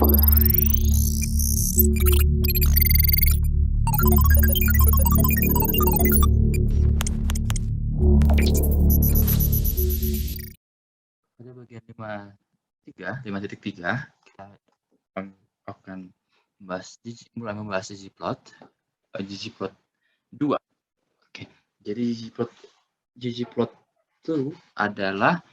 Pada bagian 5.3 kita akan mulai membahas ggplot, ggplot 2. Oke, jadi ggplot itu adalah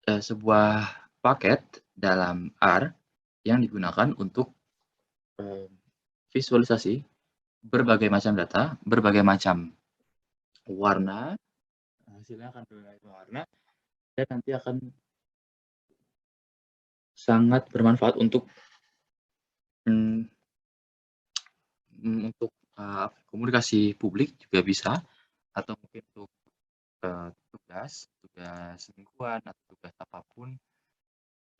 sebuah paket dalam R yang digunakan untuk visualisasi berbagai macam data, berbagai macam warna, hasilnya akan berbagai warna, dan nanti akan sangat bermanfaat untuk komunikasi publik juga bisa, atau mungkin untuk tugas mingguan atau tugas apapun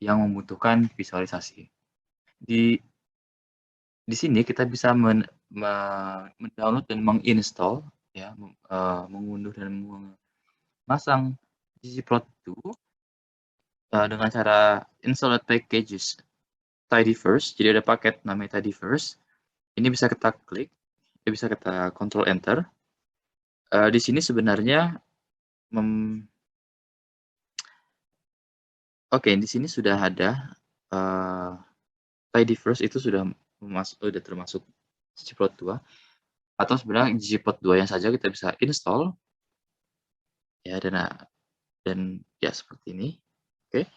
yang membutuhkan visualisasi. Di sini kita bisa mendownload dan menginstall, ya, mengunduh dan memasang ggplot2 dengan cara install packages tidyverse. Jadi ada paket namanya tidyverse. Ini bisa kita klik, bisa kita Ctrl Enter. Di sini sebenarnya di sini sudah ada tidyverse itu sudah termasuk ggplot2, atau sebenarnya ggplot2 yang saja kita bisa install, ya, dan ya seperti ini. Oke.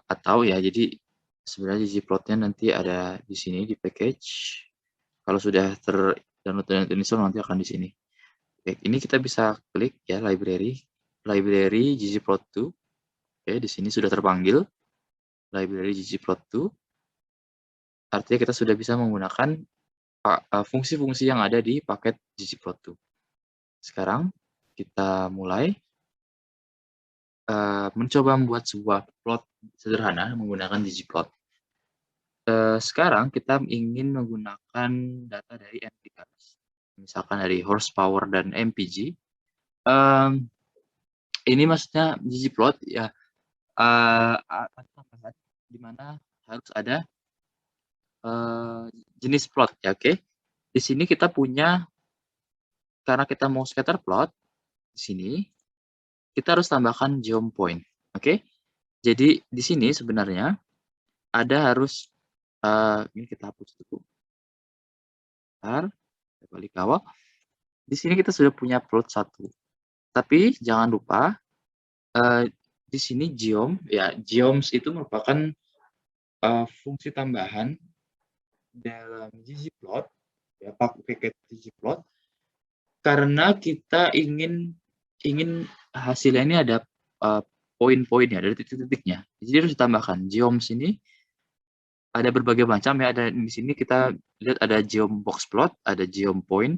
Atau ya, jadi sebenarnya ggplotnya nanti ada di sini di package. Kalau sudah terdownload dan install nanti akan di sini. Oke, ini kita bisa klik ya, library ggplot2. Oke, di sini sudah terpanggil library ggplot2. Artinya kita sudah bisa menggunakan fungsi-fungsi yang ada di paket ggplot2. Sekarang kita mulai mencoba membuat sebuah plot sederhana menggunakan ggplot. Sekarang kita ingin menggunakan data dari MPCars, misalkan dari horsepower dan MPG. Ini maksudnya ggplot ya, di mana harus ada jenis plot, ya. Oke. Di sini kita punya, karena kita mau scatter plot, di sini kita harus tambahkan geom point. Oke. Jadi di sini sebenarnya ada harus ini kita hapus dulu. Bentar, kita balik ke awal. Di sini kita sudah punya plot 1. Tapi jangan lupa di sini geom, ya, geoms itu merupakan fungsi tambahan dalam ggplot, ya, paket ggplot, karena kita ingin hasilnya ini ada poin-poinnya, ada titik-titiknya. Jadi harus ditambahkan. Geoms ini ada berbagai macam, ya. Ada di sini kita lihat ada geom box plot, ada geom point.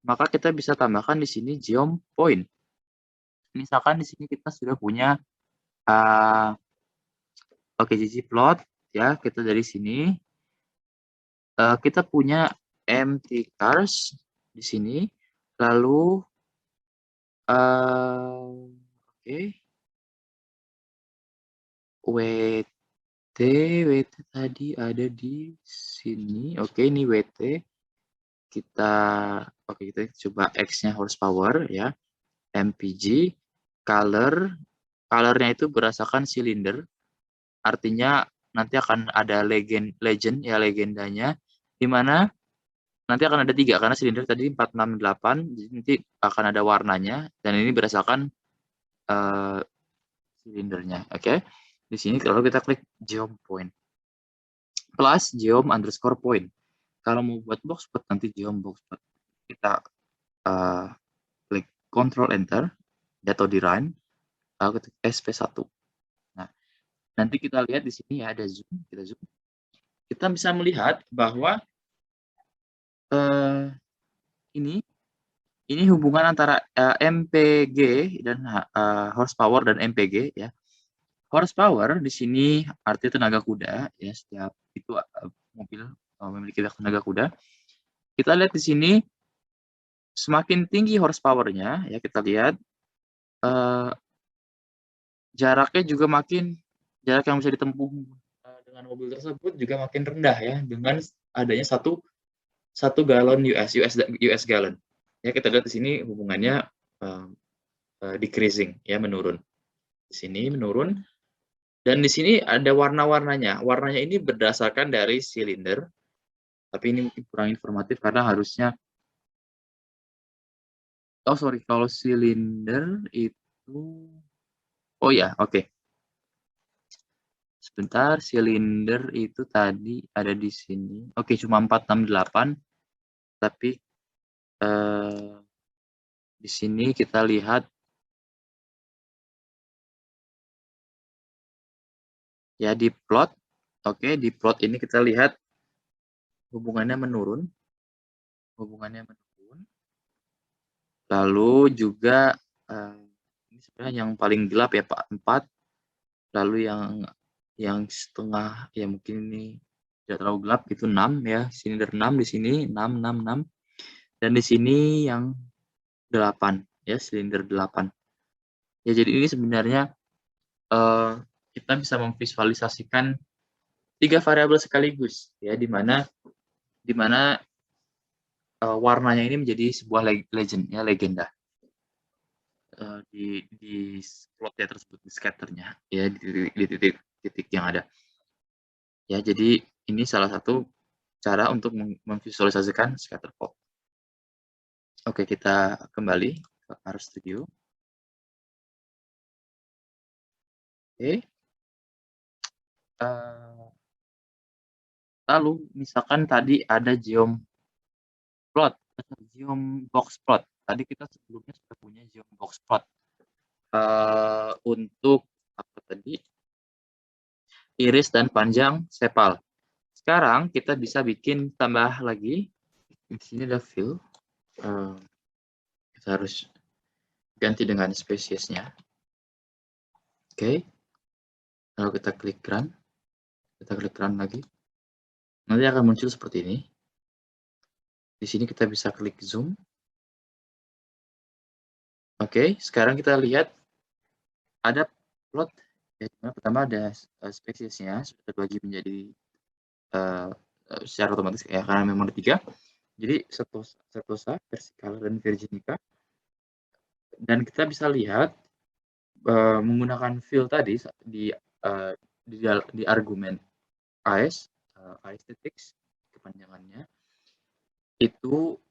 Maka kita bisa tambahkan di sini geom point. Misalkan di sini kita sudah punya ggplot, ya, kita dari sini kita punya MPCars di sini, lalu WT tadi ada di sini. Oke, ini WT. Kita coba X-nya horsepower, ya. MPG, color-nya itu berdasarkan silinder. Artinya nanti akan ada legend, ya, legendanya, di mana nanti akan ada 3 karena silinder tadi 468, jadi nanti akan ada warnanya, dan ini berdasarkan silindernya. Oke. Di sini kalau kita klik geom point plus geom underscore point. Kalau mau buat box plot nanti geom box plot. Kita klik Ctrl Enter atau di run, lalu ketik SP1. Nah, nanti kita lihat di sini, ya, ada zoom, kita zoom. Kita bisa melihat bahwa ini hubungan antara MPG dan horsepower dan MPG, ya. Horsepower di sini artinya tenaga kuda, ya. Setiap itu mobil memiliki tenaga kuda. Kita lihat di sini semakin tinggi horsepower-nya, ya, kita lihat jaraknya juga jarak yang bisa ditempuh dengan mobil tersebut juga makin rendah ya, dengan adanya satu galon US gallon. Ya, kita lihat di sini hubungannya, eee decreasing ya, menurun. Di sini menurun dan di sini ada warna-warnanya. Warnanya ini berdasarkan dari silinder, tapi ini mungkin kurang informatif karena harusnya oh sorry, kalau silinder itu oh ya, oke. Sebentar, silinder itu tadi ada di sini. Oke, cuma 468, tapi, eee, di sini kita lihat ya di plot, oke, di plot ini kita lihat hubungannya menurun. Hubungannya menurun. Lalu juga, ini sebenarnya yang paling gelap ya Pak, 4, lalu yang setengah ya mungkin ini tidak terlalu gelap itu 6 ya, silinder 6 di sini, 6, dan di sini yang 8 ya, silinder 8. Ya jadi ini sebenarnya, eee, kita bisa memvisualisasikan 3 variabel sekaligus ya, di mana, warnanya ini menjadi sebuah legend ya, legenda. Di plotnya tersebut, di scatternya ya, di titik-titik yang ada. Ya, jadi ini salah satu cara untuk memvisualisasikan scatter plot. Oke, kita kembali ke RStudio. Oke, eee, lalu misalkan tadi ada plot atau box plot. Tadi kita sebelumnya sudah punya box plot, untuk apa tadi, iris dan panjang sepal. Sekarang kita bisa bikin tambah lagi, di sini ada fill, kita harus ganti dengan spesiesnya. Oke, lalu kita klik run lagi. Nanti akan muncul seperti ini. Di sini kita bisa klik zoom. Oke, sekarang kita lihat ada plot, ya, pertama ada spesiesnya sudah terbagi menjadi secara otomatis ya karena memang ada 3. Jadi Setosa, Versicolor, dan Virginica. Dan kita bisa lihat menggunakan fill tadi di argumen AS titik kepanjangannya itu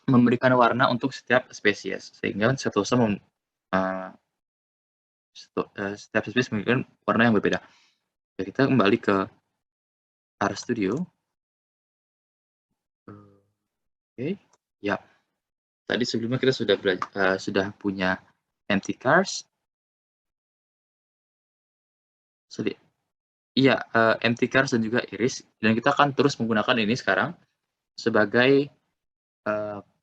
memberikan warna untuk setiap spesies sehingga Setosa setiap spesies memberikan warna yang berbeda. Ya, kita kembali ke RStudio. Oke, ya. Tadi sebelumnya kita sudah punya empty cars. Iya, empty cars dan juga iris, dan kita akan terus menggunakan ini sekarang sebagai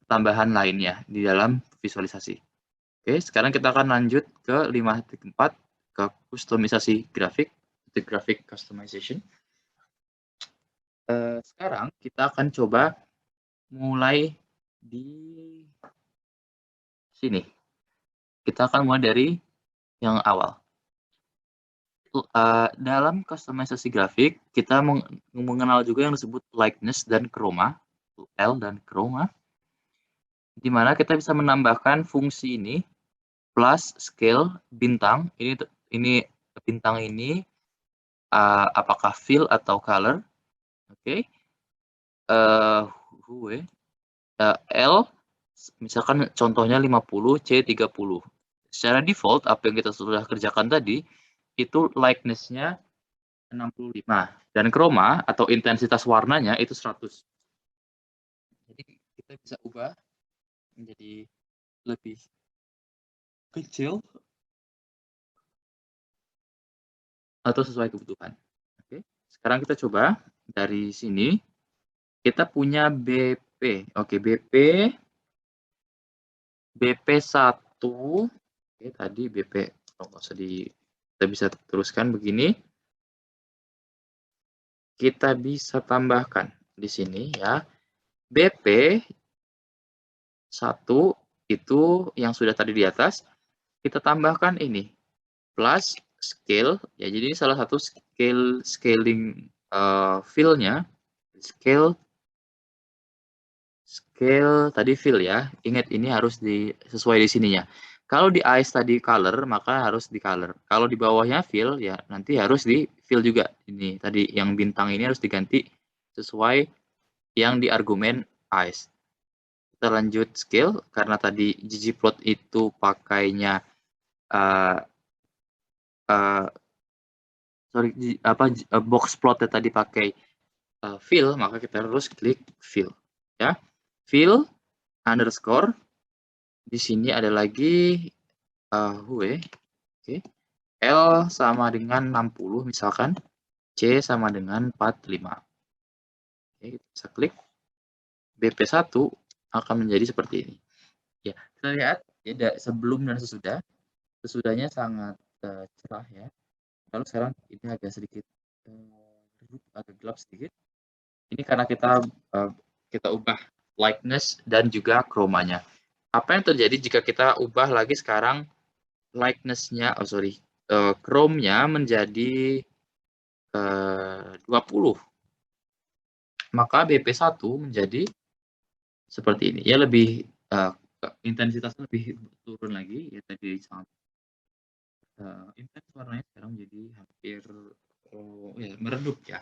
tambahan lainnya di dalam visualisasi. Oke, sekarang kita akan lanjut ke 5.4 ke kustomisasi grafik, the graphic customization. Sekarang kita akan coba mulai di sini. Kita akan mulai dari yang awal. Dalam kustomisasi grafik, kita mengenal juga yang disebut lightness dan chroma, L dan chroma, di mana kita bisa menambahkan fungsi ini, plus scale bintang, ini bintang ini apakah fill atau color, oke. L, misalkan contohnya 50, C 30. Secara default, apa yang kita sudah kerjakan tadi, itu lightness-nya 65 dan chroma atau intensitas warnanya itu 100. Jadi kita bisa ubah menjadi lebih kecil atau sesuai kebutuhan. Oke, sekarang kita coba dari sini. Kita punya BP. Oke, BP 1. Oke, tadi BP kita bisa teruskan begini. Kita bisa tambahkan di sini ya. BP 1 itu yang sudah tadi di atas, kita tambahkan ini, plus scale, ya jadi ini salah satu scaling fill-nya. Scale tadi fill ya. Ingat ini harus sesuai di sininya. Kalau di ice tadi color, maka harus di color. Kalau di bawahnya fill, ya nanti harus di fill juga. Ini tadi yang bintang ini harus diganti sesuai yang di argumen ice. Kita lanjut scale, karena tadi ggplot itu pakainya box plotnya tadi pakai fill, maka kita harus klik fill. Ya, fill underscore. Di sini ada lagi Hue. Oke. L sama dengan 60 misalkan. C sama dengan 45. Oke, kita bisa klik. BP1 akan menjadi seperti ini. Ya, kita lihat ya, sebelum dan sesudah. Sesudahnya sangat cerah ya. Lalu sekarang ini agak sedikit agak gelap sedikit. Ini karena kita ubah lightness dan juga chroma-nya. Apa yang terjadi jika kita ubah lagi sekarang lightness-nya, chrome-nya menjadi 20. Maka BP1 menjadi seperti ini. Ya lebih intensitasnya lebih turun lagi. Ya tadi sangat intens warnanya, sekarang jadi hampir ya, meredup ya.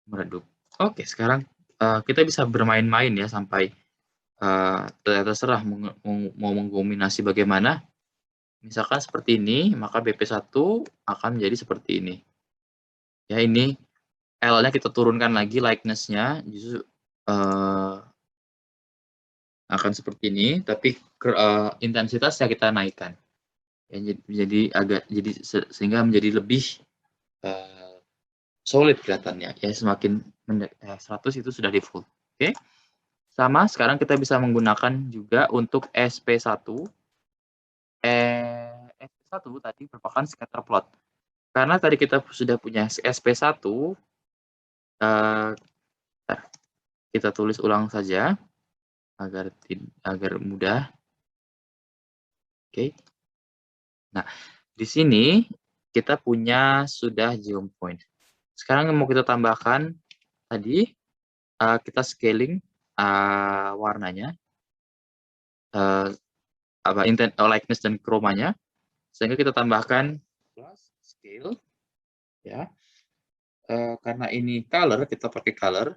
Meredup. Oke, sekarang kita bisa bermain-main ya sampai terserah mau mengkombinasi bagaimana. Misalkan seperti ini, maka BP1 akan menjadi seperti ini. Ya, ini L-nya kita turunkan lagi, lightness-nya justru akan seperti ini, tapi intensitasnya kita naikkan. Ya, jadi sehingga menjadi lebih solid kelihatannya. Ya, semakin 100 itu sudah default. Oke. Sama, sekarang kita bisa menggunakan juga untuk SP1. SP1 tadi merupakan scatter plot. Karena tadi kita sudah punya SP1, kita tulis ulang saja agar mudah. Oke. Nah, di sini kita punya sudah geopoint. Sekarang yang mau kita tambahkan tadi kita scaling warnanya, lightness dan chroma-nya, sehingga kita tambahkan plus scale ya. Karena ini color, kita pakai color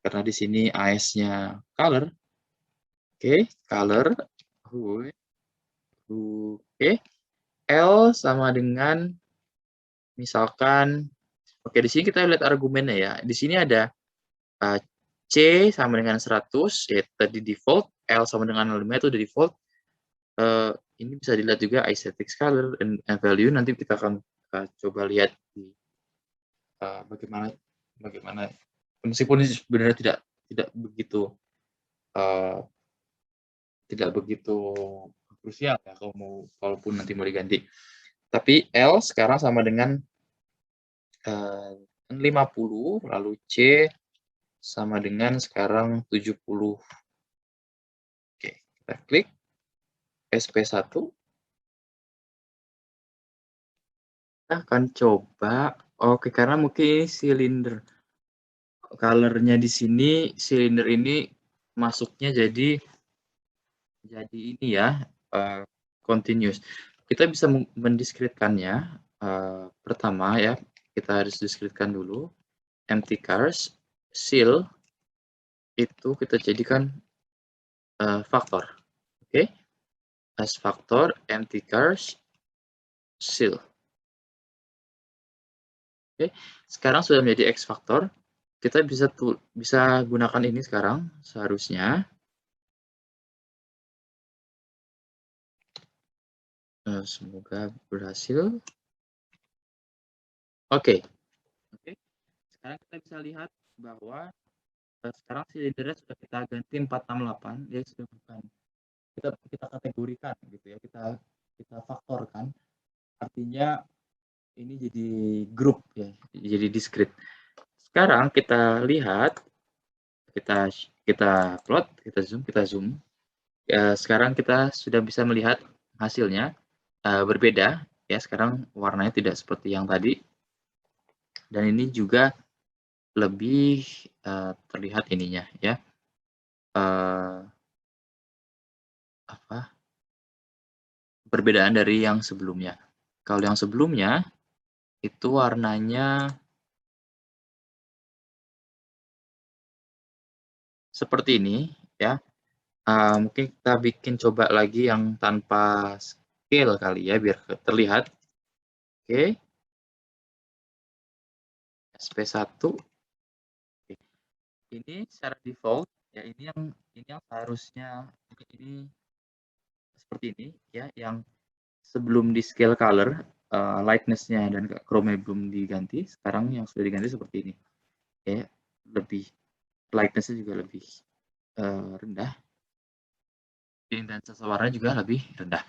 karena di sini ice-nya color. Oke, color. Oke, L sama dengan misalkan, oke, di sini kita lihat argumennya ya. Di sini ada C sama dengan 100, ya tadi default, L sama dengan 5 itu udah default. Ini bisa dilihat juga aesthetic color and value. Nanti kita akan coba lihat di bagaimana meskipun ini sebenarnya tidak begitu krusial ya kalaupun nanti mau diganti. Tapi L sekarang sama dengan 50, lalu C sama dengan sekarang 70. Oke, kita klik SP1. Kita akan coba, oke, karena mungkin silinder color-nya di sini, silinder ini masuknya jadi ini ya, continuous. Kita bisa mendiskretkannya. Pertama ya, kita harus diskretkan dulu. Empty cars, seal, itu kita jadikan faktor. Oke, as faktor, empty cars, seal. Oke, sekarang sudah menjadi X faktor. Kita bisa gunakan ini sekarang seharusnya. Semoga berhasil. Oke. Sekarang kita bisa lihat bahwa sekarang silindernya sudah kita ganti 468, dia sudah bukan kita kategorikan gitu ya, kita faktorkan. Artinya ini jadi grup ya, jadi discrete. Sekarang kita lihat, kita plot, kita zoom. Sekarang kita sudah bisa melihat hasilnya berbeda. ya. Sekarang warnanya tidak seperti yang tadi. Dan ini juga lebih terlihat ininya ya. Perbedaan dari yang sebelumnya. Kalau yang sebelumnya itu warnanya seperti ini ya. Mungkin kita bikin coba lagi yang tanpa scale kali ya biar terlihat. Oke, SP1. Ini secara default ya, ini yang seharusnya ini seperti ini ya, yang sebelum di scale color, lightness-nya dan chrome-nya belum diganti, sekarang yang sudah diganti seperti ini. Ya, lebih lightness-nya juga lebih rendah. Intensitas warnanya juga lebih rendah.